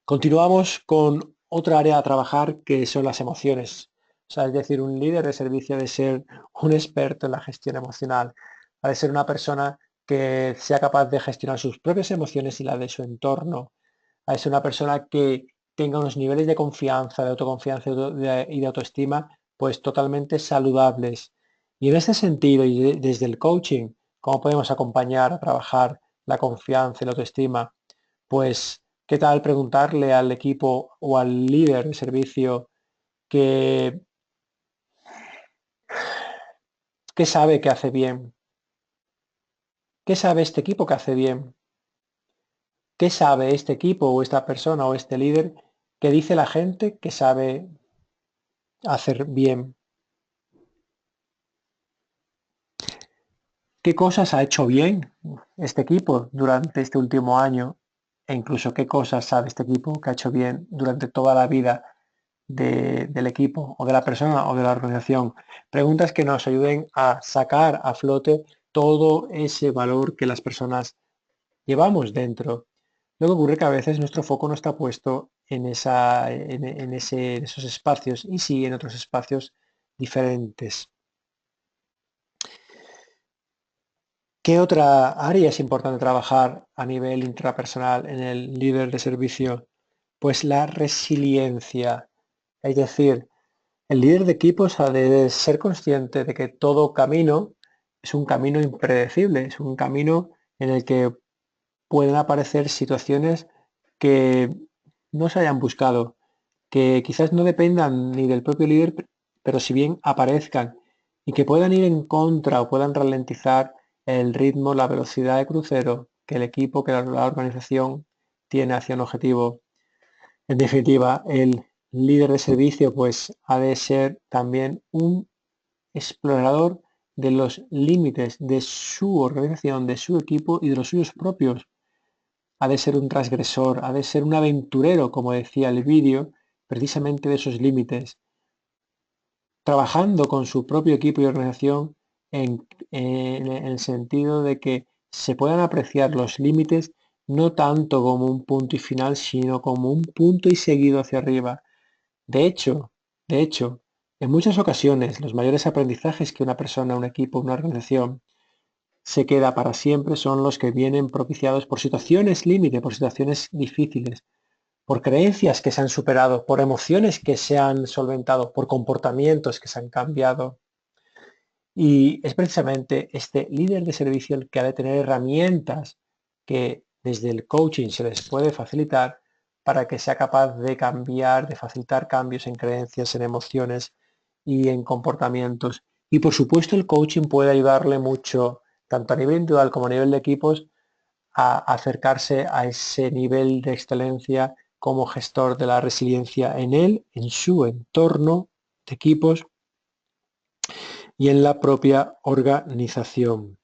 Continuamos con otra área a trabajar que son las emociones. O sea, es decir, un líder de servicio ha de ser un experto en la gestión emocional, ha de ser una persona que sea capaz de gestionar sus propias emociones y la de su entorno, ha de ser una persona que tenga unos niveles de confianza, de autoconfianza y de autoestima, pues totalmente saludables. Y en este sentido, y desde el coaching, ¿cómo podemos acompañar a trabajar la confianza y la autoestima? Pues ¿qué tal preguntarle al equipo o al líder de servicio qué sabe que hace bien? ¿Qué sabe este equipo que hace bien? ¿Qué sabe este equipo o esta persona o este líder que dice la gente que sabe hacer bien? ¿Qué cosas ha hecho bien este equipo durante este último año? E incluso qué cosas sabe este equipo que ha hecho bien durante toda la vida del equipo o de la persona o de la organización. Preguntas que nos ayuden a sacar a flote todo ese valor que las personas llevamos dentro. Lo que ocurre que a veces nuestro foco no está puesto en esos espacios y sí en otros espacios diferentes. ¿Qué otra área es importante trabajar a nivel intrapersonal en el líder de servicio? Pues la resiliencia. Es decir, el líder de equipos ha de ser consciente de que todo camino es un camino impredecible, es un camino en el que pueden aparecer situaciones que no se hayan buscado, que quizás no dependan ni del propio líder, pero si bien aparezcan y que puedan ir en contra o puedan ralentizar el ritmo, la velocidad de crucero que el equipo, que la organización tiene hacia un objetivo. En definitiva, el líder de servicio pues ha de ser también un explorador de los límites de su organización, de su equipo y de los suyos propios. Ha de ser un transgresor, ha de ser un aventurero, como decía el vídeo, precisamente de esos límites, trabajando con su propio equipo y organización en el sentido de que se puedan apreciar los límites no tanto como un punto y final, sino como un punto y seguido hacia arriba. De hecho, de hecho, en muchas ocasiones los mayores aprendizajes que una persona, un equipo, una organización se queda para siempre son los que vienen propiciados por situaciones límite, por situaciones difíciles, por creencias que se han superado, por emociones que se han solventado, por comportamientos que se han cambiado. Y es precisamente este líder de servicio el que ha de tener herramientas que desde el coaching se les puede facilitar para que sea capaz de cambiar, de facilitar cambios en creencias, en emociones y en comportamientos. Y por supuesto el coaching puede ayudarle mucho, tanto a nivel individual como a nivel de equipos, a acercarse a ese nivel de excelencia como gestor de la resiliencia en él, en su entorno de equipos y en la propia organización.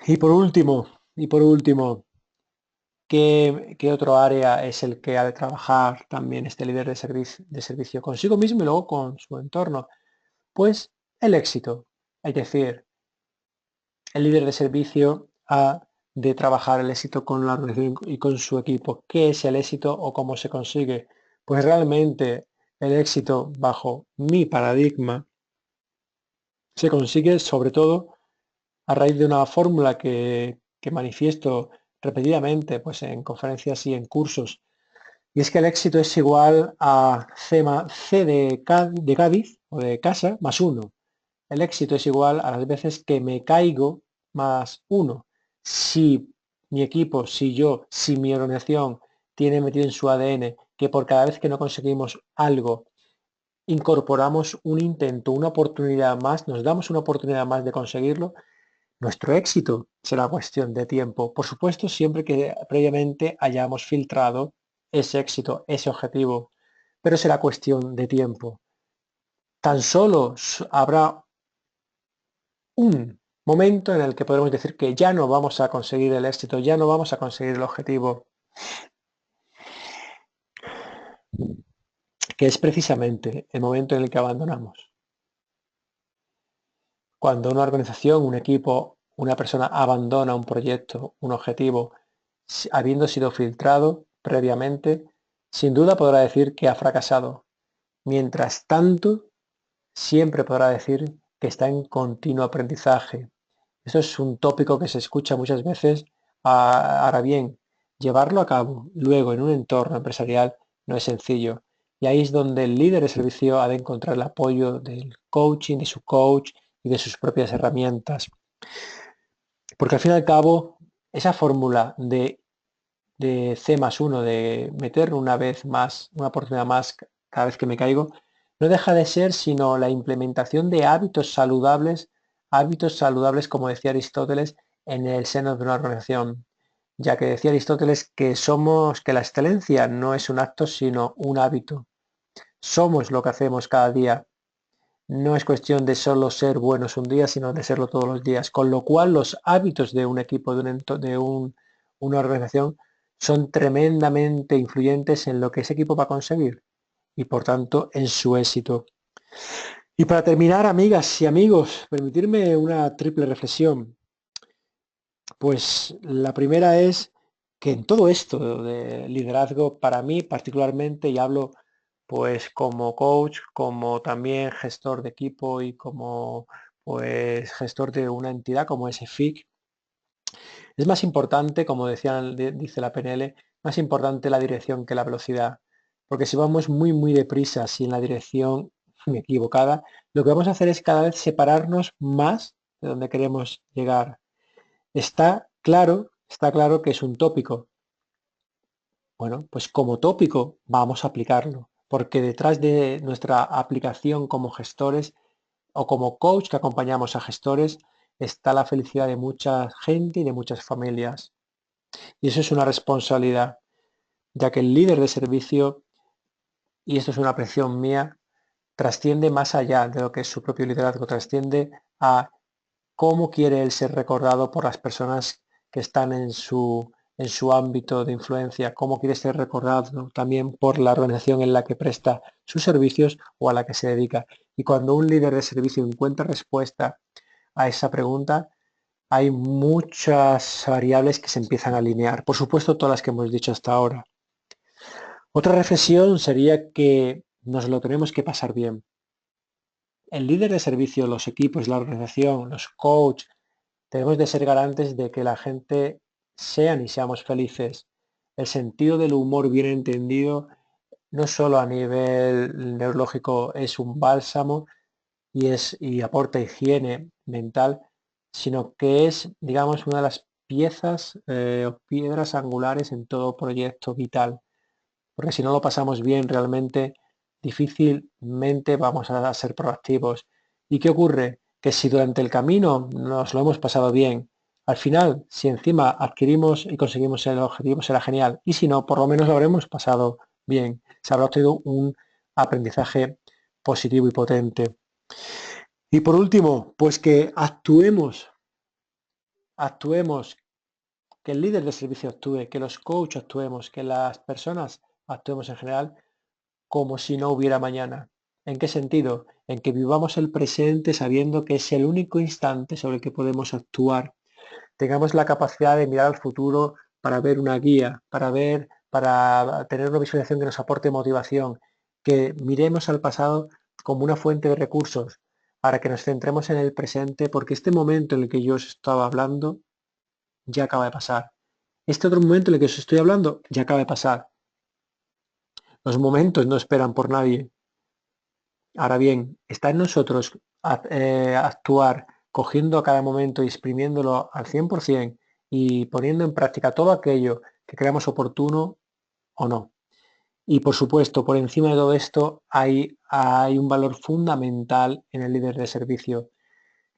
Y por último, ¿qué otro área es el que ha de trabajar también este líder de servicio consigo mismo y luego con su entorno? Pues el éxito. Es decir, el líder de servicio ha de trabajar el éxito con la organización y con su equipo. ¿Qué es el éxito o cómo se consigue? Pues realmente el éxito bajo mi paradigma se consigue sobre todo a raíz de una fórmula que manifiesto repetidamente pues en conferencias y en cursos. Y es que el éxito es igual a C de Cádiz o de casa más 1. El éxito es igual a las veces que me caigo más 1. Si mi equipo, si yo, si mi organización tiene metido en su ADN que por cada vez que no conseguimos algo, incorporamos un intento, una oportunidad más, nos damos una oportunidad más de conseguirlo, nuestro éxito será cuestión de tiempo. Por supuesto, siempre que previamente hayamos filtrado ese éxito, ese objetivo, pero será cuestión de tiempo. Tan solo habrá un momento en el que podremos decir que ya no vamos a conseguir el éxito, ya no vamos a conseguir el objetivo, que es precisamente el momento en el que abandonamos. Cuando una organización, un equipo, una persona abandona un proyecto, un objetivo, habiendo sido filtrado previamente, sin duda podrá decir que ha fracasado. Mientras tanto, siempre podrá decir que está en continuo aprendizaje. Eso es un tópico que se escucha muchas veces. Ahora bien, llevarlo a cabo luego en un entorno empresarial no es sencillo. Y ahí es donde el líder de servicio ha de encontrar el apoyo del coaching, de su coach y de sus propias herramientas. Porque al fin y al cabo, esa fórmula de C más 1, de meter una vez más, una oportunidad más cada vez que me caigo, no deja de ser sino la implementación de hábitos saludables, como decía Aristóteles, en el seno de una organización, ya que decía Aristóteles que la excelencia no es un acto, sino un hábito. Somos lo que hacemos cada día. No es cuestión de solo ser buenos un día, sino de serlo todos los días. Con lo cual, los hábitos de un equipo, una organización, son tremendamente influyentes en lo que ese equipo va a conseguir y, por tanto, en su éxito. Y para terminar, amigas y amigos, permitirme una triple reflexión. Pues la primera es que en todo esto de liderazgo, para mí particularmente, y hablo pues como coach, como también gestor de equipo y como pues gestor de una entidad como es EFIC, es más importante, como dice la PNL, más importante la dirección que la velocidad. Porque si vamos muy deprisa, si en la dirección equivocada, lo que vamos a hacer es cada vez separarnos más de donde queremos llegar. Está claro que es un tópico. Bueno, pues como tópico vamos a aplicarlo, porque detrás de nuestra aplicación como gestores o como coach que acompañamos a gestores está la felicidad de mucha gente y de muchas familias. Y eso es una responsabilidad, ya que el líder de servicio, y esto es una apreciación mía, trasciende más allá de lo que es su propio liderazgo, trasciende a cómo quiere él ser recordado por las personas que están en su ámbito de influencia, cómo quiere ser recordado también por la organización en la que presta sus servicios o a la que se dedica. Y cuando un líder de servicio encuentra respuesta a esa pregunta, hay muchas variables que se empiezan a alinear. Por supuesto, todas las que hemos dicho hasta ahora. Otra reflexión sería que nos lo tenemos que pasar bien. El líder de servicio, los equipos, la organización, los coaches, debemos de ser garantes de que la gente sean y seamos felices. El sentido del humor bien entendido, no solo a nivel neurológico, es un bálsamo y aporta higiene mental, sino que es, digamos, una de las piezas o piedras angulares en todo proyecto vital. Porque si no lo pasamos bien, realmente difícilmente vamos a ser proactivos. ¿Y qué ocurre? Que si durante el camino nos lo hemos pasado bien, al final, si encima adquirimos y conseguimos el objetivo, será genial. Y si no, por lo menos lo habremos pasado bien. Se habrá obtenido un aprendizaje positivo y potente. Y por último, pues que actuemos, que el líder de servicio actúe, que los coaches actuemos, que las personas actuemos en general como si no hubiera mañana. ¿En qué sentido? En que vivamos el presente sabiendo que es el único instante sobre el que podemos actuar. Tengamos la capacidad de mirar al futuro para ver una guía, para tener una visualización que nos aporte motivación, que miremos al pasado como una fuente de recursos, para que nos centremos en el presente, porque este momento en el que yo os estaba hablando ya acaba de pasar. Este otro momento en el que os estoy hablando ya acaba de pasar. Los momentos no esperan por nadie. Ahora bien, está en nosotros actuar cogiendo a cada momento y exprimiéndolo al 100% y poniendo en práctica todo aquello que creamos oportuno o no. Y por supuesto, por encima de todo esto hay un valor fundamental en el líder de servicio,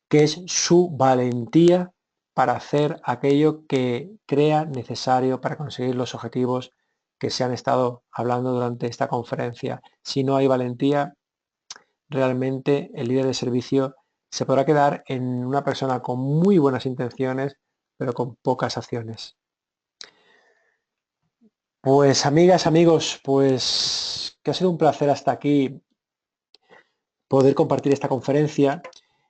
que es su valentía para hacer aquello que crea necesario para conseguir los objetivos que se han estado hablando durante esta conferencia. Si no hay valentía, realmente el líder de servicio se podrá quedar en una persona con muy buenas intenciones, pero con pocas acciones. Pues amigas, amigos, pues que ha sido un placer hasta aquí poder compartir esta conferencia.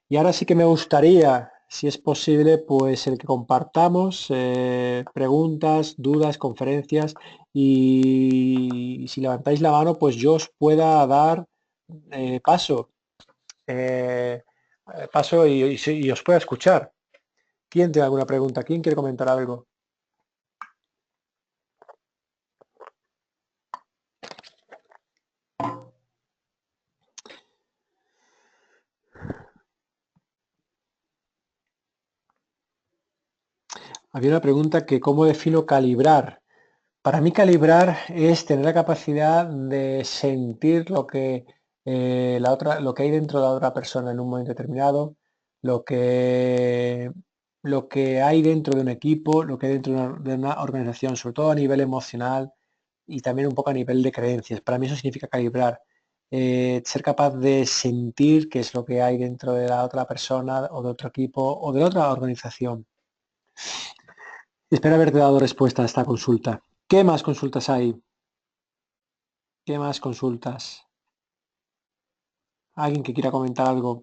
Y ahora sí que me gustaría, si es posible, pues el que compartamos preguntas, dudas, conferencias y si levantáis la mano, pues yo os pueda dar paso. eh, paso y os pueda escuchar. ¿Quién tiene alguna pregunta? ¿Quién quiere comentar algo? Había una pregunta que ¿cómo defino calibrar? Para mí calibrar es tener la capacidad de sentir lo que hay dentro de la otra persona en un momento determinado, lo que, lo que hay dentro de un equipo, lo que hay dentro de una organización, sobre todo a nivel emocional y también un poco a nivel de creencias. Para mí eso significa calibrar, ser capaz de sentir qué es lo que hay dentro de la otra persona o de otro equipo o de la otra organización. Espero haberte dado respuesta a esta consulta. ¿Qué más consultas hay? ¿Qué más consultas? ¿Alguien que quiera comentar algo?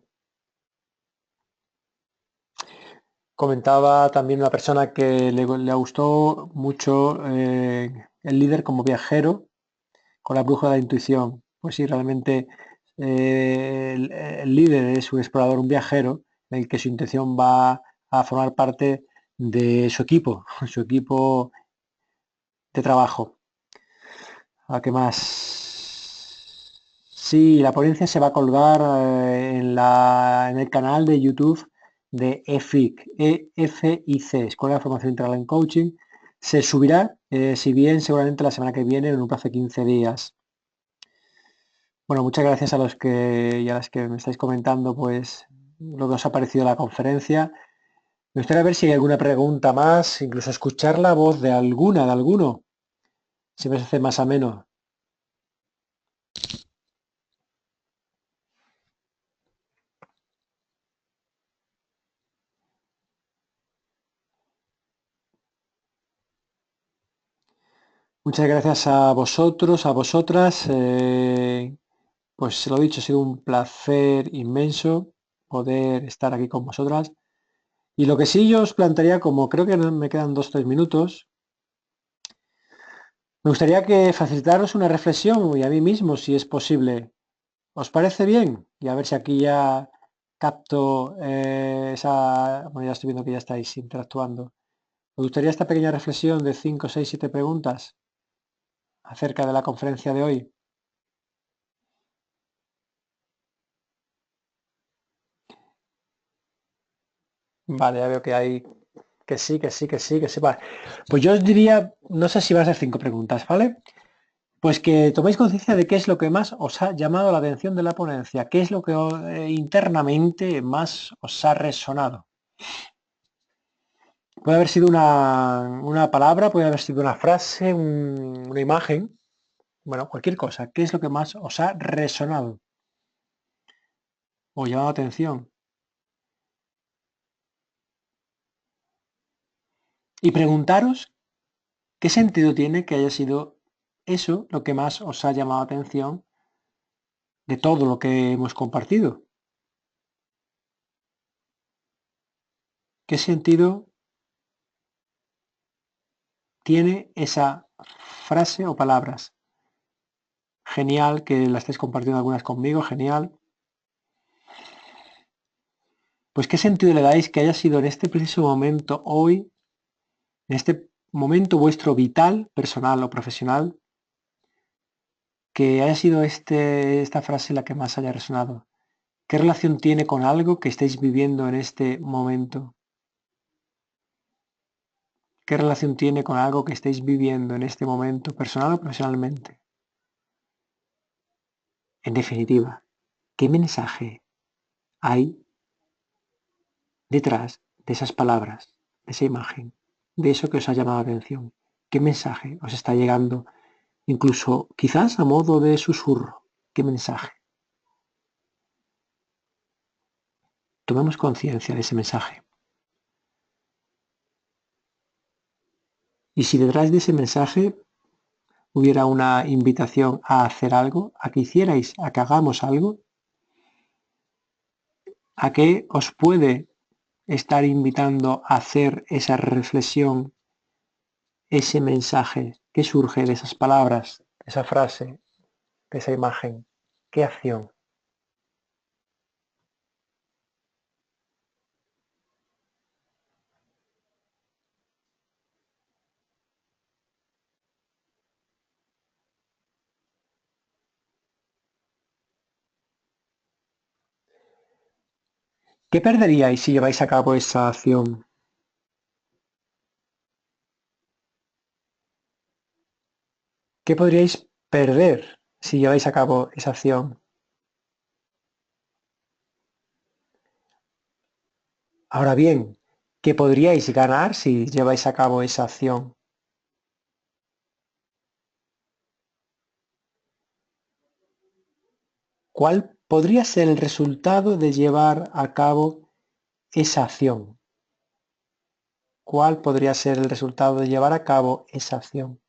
Comentaba también una persona que le gustó mucho el líder como viajero con la brújula de la intuición. Pues sí, realmente el líder es un explorador, un viajero, en el que su intención va a formar parte de su equipo. Su equipo de trabajo. ¿A qué más? Sí, la ponencia se va a colgar en el canal de YouTube de EFIC, EFIC, Escuela de Formación Integral en Coaching. Se subirá, si bien seguramente la semana que viene, en un plazo de 15 días. Bueno, muchas gracias a los que y a las que me estáis comentando, pues, lo que os ha parecido la conferencia. Me gustaría ver si hay alguna pregunta más, incluso escuchar la voz de alguno, si me hace más ameno. Muchas gracias a vosotros, a vosotras. Pues lo dicho, ha sido un placer inmenso poder estar aquí con vosotras. Y lo que sí yo os plantearía, como creo que me quedan 2 o 3 minutos, me gustaría que facilitaros una reflexión y a mí mismo, si es posible. ¿Os parece bien? Y a ver si aquí ya capto esa... Bueno, ya estoy viendo que ya estáis interactuando. Me gustaría esta pequeña reflexión de 5, 6, 7 preguntas acerca de la conferencia de hoy. Vale, ya veo que hay que sí, que sí, que sí, que sí. Vale. Pues yo os diría, no sé si van a ser 5 preguntas, ¿vale? Pues que toméis conciencia de qué es lo que más os ha llamado la atención de la ponencia, qué es lo que internamente más os ha resonado. Puede haber sido una palabra, puede haber sido una frase, una imagen, bueno, cualquier cosa. ¿Qué es lo que más os ha resonado o llamado la atención? Y preguntaros qué sentido tiene que haya sido eso lo que más os ha llamado la atención de todo lo que hemos compartido. ¿Qué sentido tiene esa frase o palabras? Genial que la estéis compartiendo algunas conmigo, genial. Pues qué sentido le dais que haya sido en este preciso momento, hoy, en este momento vuestro vital, personal o profesional, que haya sido esta frase la que más haya resonado. ¿Qué relación tiene con algo que estáis viviendo en este momento? ¿Qué relación tiene con algo que estáis viviendo en este momento, personal o profesionalmente? En definitiva, ¿qué mensaje hay detrás de esas palabras, de esa imagen, de eso que os ha llamado la atención? ¿Qué mensaje os está llegando? Incluso quizás a modo de susurro. ¿Qué mensaje? Tomemos conciencia de ese mensaje. Y si detrás de ese mensaje hubiera una invitación a hacer algo, a que hicierais, a que hagamos algo, ¿a qué os puede estar invitando a hacer esa reflexión, ese mensaje que surge de esas palabras, de esa frase, de esa imagen? ¿Qué acción? ¿Qué perderíais si lleváis a cabo esa acción? ¿Qué podríais perder si lleváis a cabo esa acción? Ahora bien, ¿qué podríais ganar si lleváis a cabo esa acción? ¿Cuál podría ser el resultado de llevar a cabo esa acción? ¿Cuál podría ser el resultado de llevar a cabo esa acción?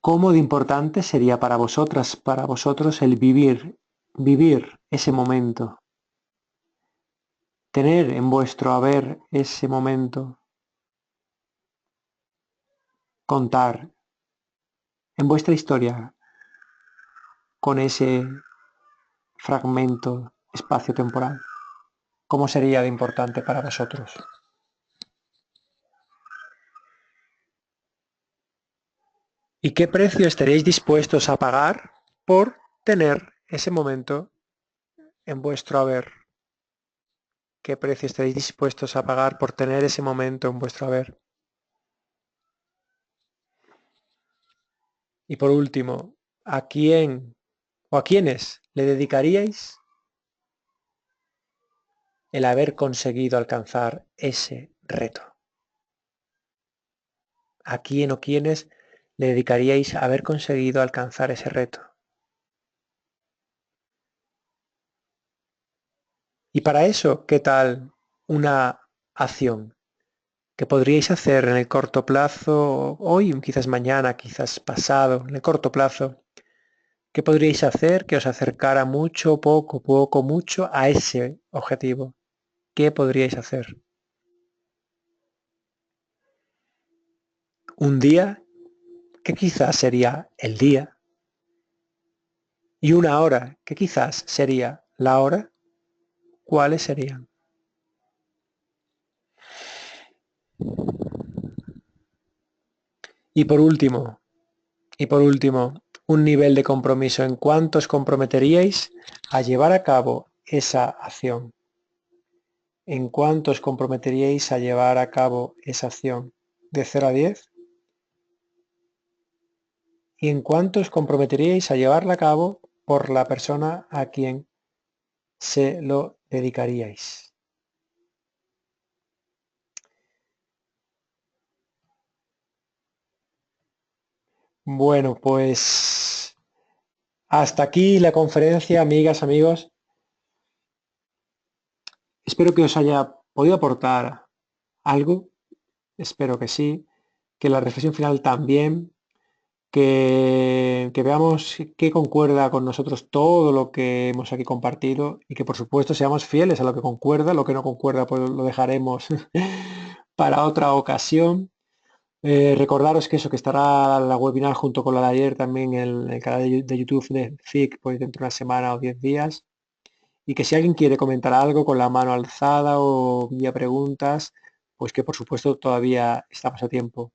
¿Cómo de importante sería para vosotras, para vosotros el vivir ese momento, tener en vuestro haber ese momento, contar en vuestra historia con ese fragmento espacio-temporal? ¿Cómo sería de importante para vosotros? ¿Y qué precio estaríais dispuestos a pagar por tener ese momento en vuestro haber? ¿Qué precio estaréis dispuestos a pagar por tener ese momento en vuestro haber? Y por último, ¿a quién o a quiénes le dedicaríais el haber conseguido alcanzar ese reto? ¿A quién o quiénes le dedicaríais a haber conseguido alcanzar ese reto? Y para eso, ¿qué tal una acción que podríais hacer en el corto plazo, hoy, quizás mañana, quizás pasado, en el corto plazo? ¿Qué podríais hacer que os acercara mucho, poco, poco, mucho a ese objetivo? ¿Qué podríais hacer? Un día que quizás sería el día y una hora que quizás sería la hora. ¿Cuáles serían? Y por último, un nivel de compromiso. ¿En cuánto os comprometeríais a llevar a cabo esa acción? ¿En cuánto os comprometeríais a llevar a cabo esa acción? ¿De 0 a 10? ¿Y en cuánto os comprometeríais a llevarla a cabo por la persona a quien se lo dedicaríais? Bueno, pues hasta aquí la conferencia, amigas, amigos. Espero que os haya podido aportar algo, espero que sí, que la reflexión final también, que veamos qué concuerda con nosotros todo lo que hemos aquí compartido y que por supuesto seamos fieles a lo que concuerda, lo que no concuerda pues lo dejaremos para otra ocasión. Recordaros que eso, que estará la webinar junto con la de ayer también en el canal de YouTube de FIC pues dentro de una semana o 10 días. Y que si alguien quiere comentar algo con la mano alzada o vía preguntas, pues que por supuesto todavía estamos a tiempo.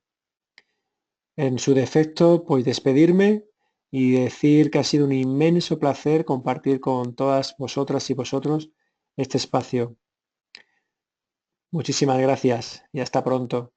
En su defecto, pues despedirme y decir que ha sido un inmenso placer compartir con todas vosotras y vosotros este espacio. Muchísimas gracias y hasta pronto.